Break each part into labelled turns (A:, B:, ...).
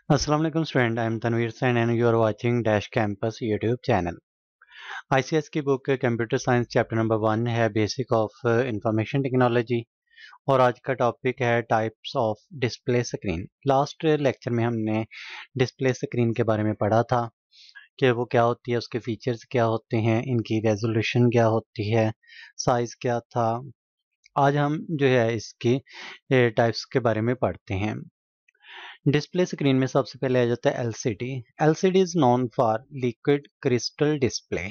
A: Assalamu alaikum student, I am Tanveer Sen and you are watching Dash Campus YouTube channel. ICS की book computer science chapter number 1 है basic of information technology और आज का topic है types of display screen. Last lecture में हमने display screen के बारे में पढ़ा था कि वो क्या होती है, उसके फीचर्स क्या होते हैं, इनकी रेजोल्यूशन क्या होती है, साइज़ क्या था। आज हम जो है इसकी टाइप्स के बारे में पढ़ते हैं। डिस्प्ले स्क्रीन में सबसे पहले आ जाता है LCD. LCD is known for liquid crystal display.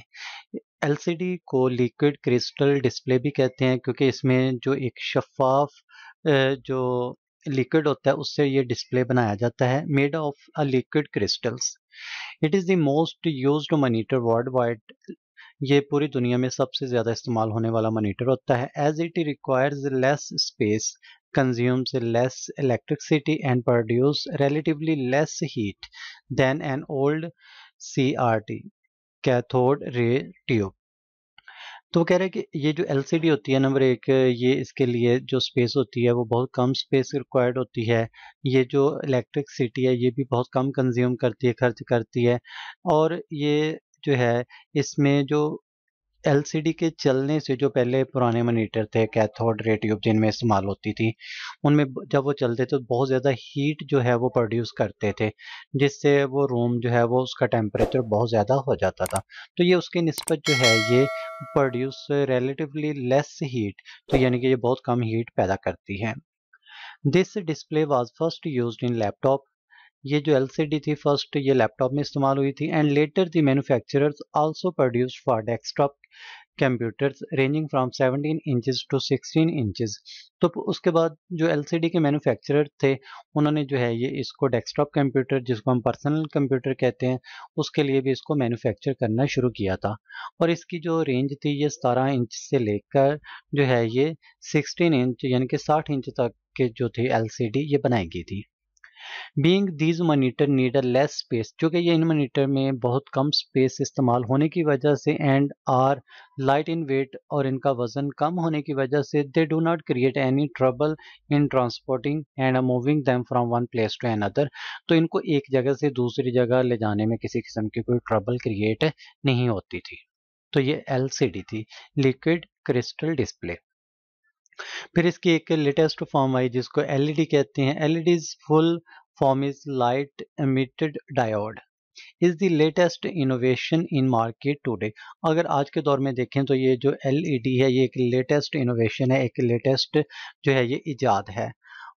A: LCD को लिक्विड क्रिस्टल डिस्प्ले भी कहते हैं क्योंकि इसमें जो एक शफाफ जो लिक्विड होता है उससे ये डिस्प्ले बनाया जाता है, made of a liquid crystals. It is the most used monitor world wide. ये पूरी दुनिया में सबसे ज़्यादा इस्तेमाल होने वाला मॉनिटर होता है, as it requires less space, consumes less electricity and produce relatively less heat than an old CRT cathode ray tube. तो वो कह रहे हैं कि ये जो एलसीडी होती है नंबर एक, ये इसके लिए जो स्पेस होती है वो बहुत कम स्पेस रिक्वायर्ड होती है। ये जो इलेक्ट्रिसिटी है ये भी बहुत कम कंज्यूम करती है, खर्च करती है। और ये जो है इसमें जो एलसीडी के चलने से जो पहले पुराने मॉनिटर थे कैथोड रे ट्यूब जिनमें इस्तेमाल होती थी, उनमें जब वो चलते थे तो बहुत ज़्यादा हीट जो है वो प्रोड्यूस करते थे, जिससे वो रूम जो है वो उसका टेम्परेचर बहुत ज़्यादा हो जाता था। तो ये उसकी निस्बत जो है ये प्रोड्यूस रिलेटिवली लेस हीट, तो यानी कि ये बहुत कम हीट पैदा करती है। This display was first used in laptop. ये जो एलसीडी थी फर्स्ट ये लैपटॉप में इस्तेमाल हुई थी, and later the manufacturers also produced for desktop computers ranging from 17 inches to 16 inches. तो उसके बाद जो एलसीडी के मैन्युफैक्चरर थे उन्होंने जो है ये इसको डेस्कटॉप कंप्यूटर जिसको हम पर्सनल कंप्यूटर कहते हैं उसके लिए भी इसको मैन्युफैक्चर करना शुरू किया था। और इसकी जो रेंज थी ये 17 इंच से लेकर जो है ये 16 इंच यानी कि 60 इंच तक के जो थी एलसीडी ये बनाई गई थी। Being these monitor need a less space, जो कि ये इन मॉनिटर में बहुत कम स्पेस इस्तेमाल होने की वजह से and are light in weight और इनका वजन कम होने की वजह से they do not create any trouble in transporting and moving them from one place to another. तो इनको एक जगह से दूसरी जगह ले जाने में किसी किस्म की कोई ट्रबल क्रिएट नहीं होती थी। तो ये एलसीडी थी, लिक्विड क्रिस्टल डिस्प्ले। फिर इसकी एक लेटेस्ट फॉर्म आई जिसको एलईडी कहते हैं। LED is full form is light emitted diode, is the latest innovation in market today. अगर आज के दौर में देखें तो ये जो एलईडी है ये एक लेटेस्ट इनोवेशन है, एक लेटेस्ट जो है ये इजाद है।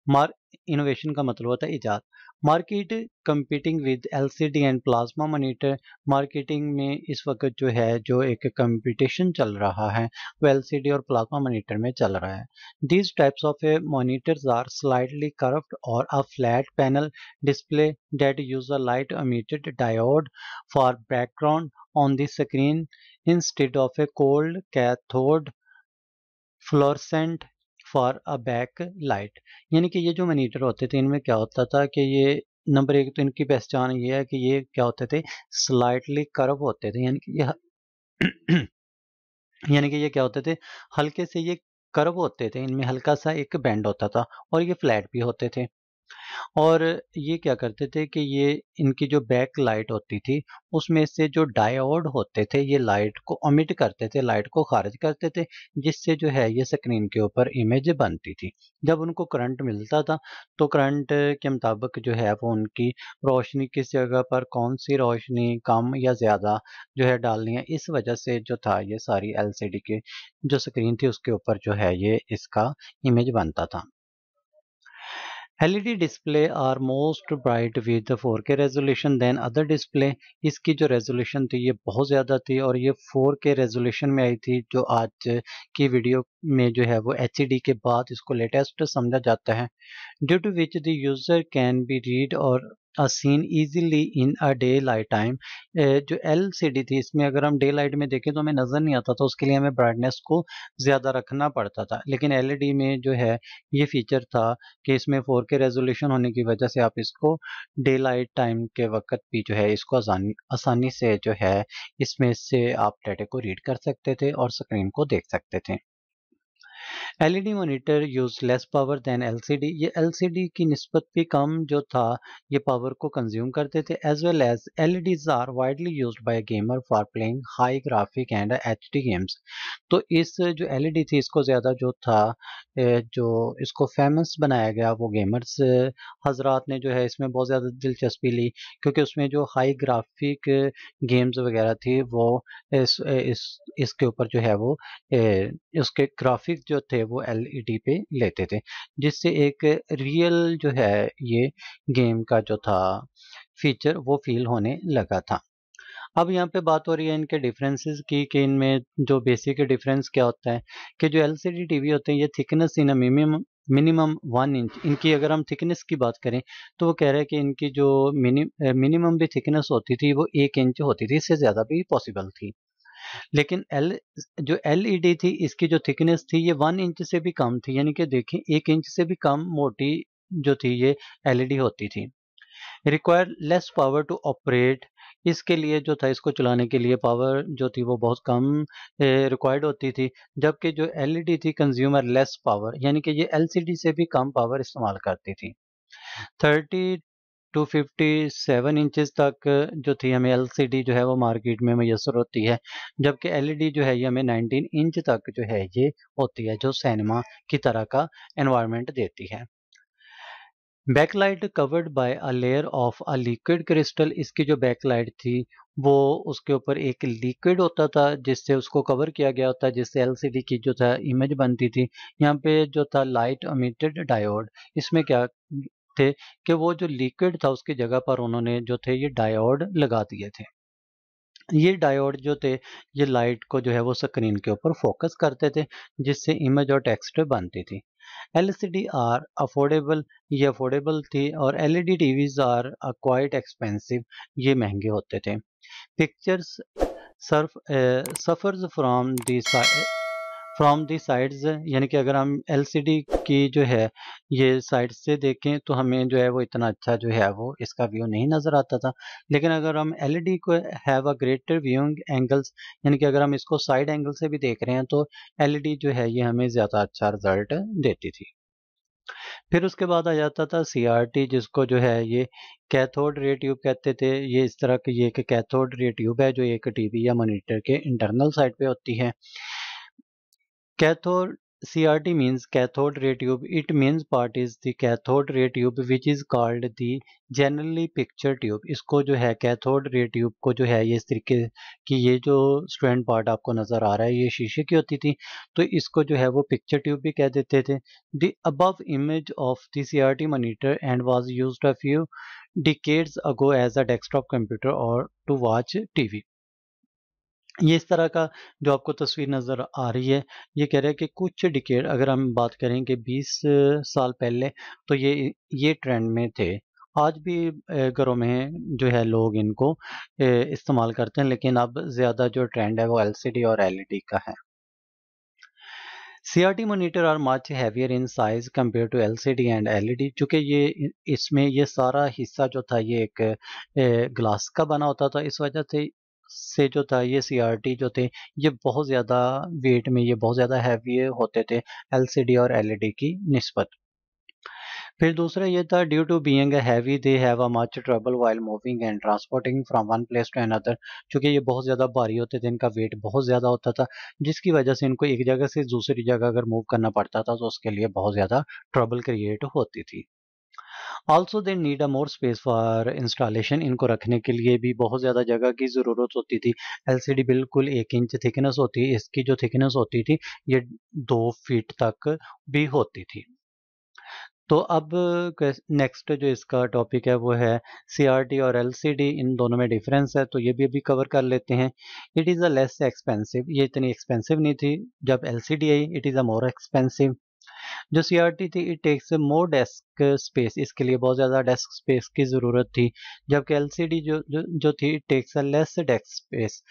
A: मार इनोवेशन का मतलब होता है इजाद। Market competing with LCD and plasma monitor. Marketing में इस वक्त जो है जो एक कंपटीशन चल रहा है वो एलसीडी और प्लाज्मा मॉनिटर में चल रहा है। These types of monitors are slightly curved और a flat panel display that use a light emitted diode for background on the screen instead of a cold cathode fluorescent for a back light. यानी कि ये जो monitor होते थे इनमें क्या होता था कि ये नंबर एक तो इनकी पहचान ये है कि ये क्या होते थे, स्लाइटली कर्व होते थे। यानी कि ये यानी कि ये क्या होते थे, हल्के से ये कर्व होते थे, इनमें हल्का सा एक बेंड होता था और ये फ्लैट भी होते थे। और ये क्या करते थे कि ये इनकी जो बैक लाइट होती थी उसमें से जो डायोड होते थे ये लाइट को ओमिट करते थे, लाइट को खारिज करते थे, जिससे जो है ये स्क्रीन के ऊपर इमेज बनती थी। जब उनको करंट मिलता था तो करंट के मुताबिक जो है वो उनकी रोशनी किस जगह पर कौन सी रोशनी कम या ज़्यादा जो है डालनी है, इस वजह से जो था ये सारी एलसीडी की जो स्क्रीन थी उसके ऊपर जो है ये इसका इमेज बनता था। LED display are most bright with 4K resolution then other display. इसकी जो रेजोल्यूशन थी ये बहुत ज़्यादा थी और ये 4K रेजोल्यूशन में आई थी, जो आज की वीडियो में जो है वो एचडी के बाद इसको लेटेस्ट समझा जाता है। Due to which the user can be read और seen easily in a day light time. जो एलसीडी थी इसमें अगर हम डे लाइट में देखें तो हमें नज़र नहीं आता था, उसके लिए हमें ब्राइटनेस को ज़्यादा रखना पड़ता था। लेकिन एलईडी में जो है ये फीचर था कि इसमें 4K रेजोल्यूशन होने की वजह से आप इसको डे लाइट टाइम के वक्त भी जो है इसको आसानी से जो है इसमें से आप डाटा को रीड कर सकते थे और स्क्रीन को देख सकते थे। LED monitor use less power than LCD. ये एलसीडी की निस्बत भी कम जो था ये पावर को कंज्यूम करते थे। As well as LEDs are widely used by gamer for playing high graphic and HD games. तो इस जो एलईडी थी इसको ज़्यादा जो था जो इसको फेमस बनाया गया वो गेमर्स हजरात ने जो है इसमें बहुत ज़्यादा दिलचस्पी ली, क्योंकि उसमें जो हाई ग्राफिक गेम्स वगैरह थी वो इसके ऊपर जो है वो उसके ग्राफिक जो थे वो एलईडी पे लेते थे, जिससे एक रियल जो है ये गेम का जो था फीचर वो फील होने लगा था। अब यहाँ पे बात हो रही है इनके डिफरेंसेस की कि इनमें जो बेसिक डिफरेंस क्या होता है कि जो एलसीडी टीवी होते हैं ये थिकनेस इन मिनिमम मिनिमम 1 इंच, इनकी अगर हम थिकनेस की बात करें तो वो कह रहे हैं कि इनकी जो मिनिमम भी थिकनेस होती थी वो 1 इंच होती थी, इससे ज़्यादा भी पॉसिबल थी। लेकिन जो एलईडी थी इसकी जो थिकनेस थी ये 1 इंच से भी कम थी, यानी कि देखें 1 इंच से भी कम मोटी जो थी ये एलईडी होती थी। Require less power to operate, इसके लिए जो था इसको चलाने के लिए पावर जो थी वो बहुत कम रिक्वायर्ड होती थी, जबकि जो एलईडी थी कंज्यूमर लेस पावर, यानी कि ये एलसीडी से भी कम पावर इस्तेमाल करती थी। 30 to 57 इंचेस तक जो थी हमें एलसीडी जो है वो मार्केट में मैसर होती है, जबकि एलईडी जो है ये हमें 19 इंच तक जो है ये होती है, जो सिनेमा की तरह का एनवायरनमेंट देती है। Backlight covered by a layer of a liquid crystal, इसकी जो बैकलाइट थी वो उसके ऊपर एक लिक्विड होता था जिससे उसको कवर किया गया होता है, जिससे एलसीडी की जो था इमेज बनती थी। यहाँ पे जो था लाइट एमिटेड डायोड, इसमें क्या थे कि वो जो लिक्विड था उसकी जगह पर उन्होंने जो थे ये डायोड लगा दिए थे। ये डायोड जो थे ये लाइट को जो है वो स्क्रीन के ऊपर फोकस करते थे, जिससे इमेज और टेक्स्ट बनती थी। एलसीडी आर अफोर्डेबल, ये अफोर्डेबल थी, और LED TVs are quite expensive, ये महंगे होते थे। Pictures surf suffers from the sides, यानी कि अगर हम एलसीडी की जो है ये साइड से देखें तो हमें जो है वो इतना अच्छा जो है वो इसका व्यू नहीं नज़र आता था, लेकिन अगर हम एलईडी को have a greater viewing angles, यानी कि अगर हम इसको साइड एंगल से भी देख रहे हैं तो एलईडी जो है ये हमें ज़्यादा अच्छा रिजल्ट देती थी। फिर उसके बाद आ जाता था सीआरटी, जिसको जो है ये कैथोड रे ट्यूब कहते थे। ये इस तरह की ये एक कैथोड रे ट्यूब है जो एक टीवी या मॉनिटर के इंटरनल साइड पे होती है। Cathode CRT means cathode ray tube. It means part is the cathode ray tube which is called the generally picture tube. इसको जो है cathode ray tube को जो है ये इस तरीके की ये जो स्टूडेंट पार्ट आपको नज़र आ रहा है ये शीशे की होती थी, तो इसको जो है वो पिक्चर ट्यूब भी कह देते थे। The above image of the CRT monitor and was used a few decades ago as a desktop computer or to watch TV. ये इस तरह का जो आपको तस्वीर नज़र आ रही है, ये कह रहा है कि कुछ डिकेड अगर हम बात करें कि 20 साल पहले तो ये ट्रेंड में थे। आज भी घरों में जो है लोग इनको इस्तेमाल करते हैं, लेकिन अब ज़्यादा जो ट्रेंड है वो एलसीडी और एलईडी का है। CRT monitor are much heavier in size compare to LCD and LED, चूँकि ये इसमें ये सारा हिस्सा जो था ये एक ग्लास का बना होता था, इस वजह से जो था ये सीआरटी जो थे ये बहुत ज़्यादा वेट में ये बहुत ज़्यादा हैवी होते थे एलसीडी और एलईडी की निस्बत। फिर दूसरा ये था due to being heavy they have a much trouble while moving and transporting from one place to another, क्योंकि ये बहुत ज़्यादा भारी होते थे, इनका वेट बहुत ज़्यादा होता था, जिसकी वजह से इनको एक जगह से दूसरी जगह अगर मूव करना पड़ता था तो उसके लिए बहुत ज़्यादा ट्रबल क्रिएट होती थी। Also they need a more space for installation, इनको रखने के लिए भी बहुत ज़्यादा जगह की ज़रूरत होती थी। एलसीडी बिल्कुल 1 इंच थिकनेस होती है, इसकी जो थिकनेस होती थी ये 2 फीट तक भी होती थी। तो अब नेक्स्ट जो इसका टॉपिक है वो है सीआरटी और एलसीडी, इन दोनों में डिफरेंस है, तो ये भी अभी कवर कर लेते हैं। It is a less expensive, ये इतनी एक्सपेंसिव नहीं थी जब एलसीडी आई, it is a more expensive. जो सीआरटी थी it takes more desk space, इसके लिए बहुत ज़्यादा डेस्क स्पेस की ज़रूरत थी, जबकि एलसीडी जो थी it takes a less desk space,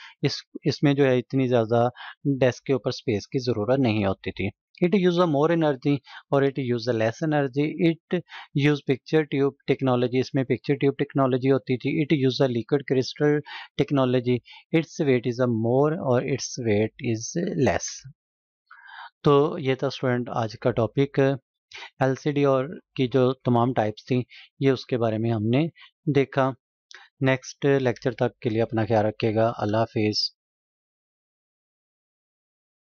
A: इसमें जो है इतनी ज़्यादा डेस्क के ऊपर स्पेस की ज़रूरत नहीं होती थी। It use a more energy और it use a less energy. It use picture tube technology, इसमें पिक्चर ट्यूब टेक्नोलॉजी होती थी। It use a liquid crystal technology. Its weight is a more और इट्स वेट इज़ लेस। तो ये था student आज का टॉपिक, एलसीडी और की जो तमाम टाइप्स थी ये उसके बारे में हमने देखा। नेक्स्ट लेक्चर तक के लिए अपना ख्याल रखिएगा। अल्लाह हाफिज़।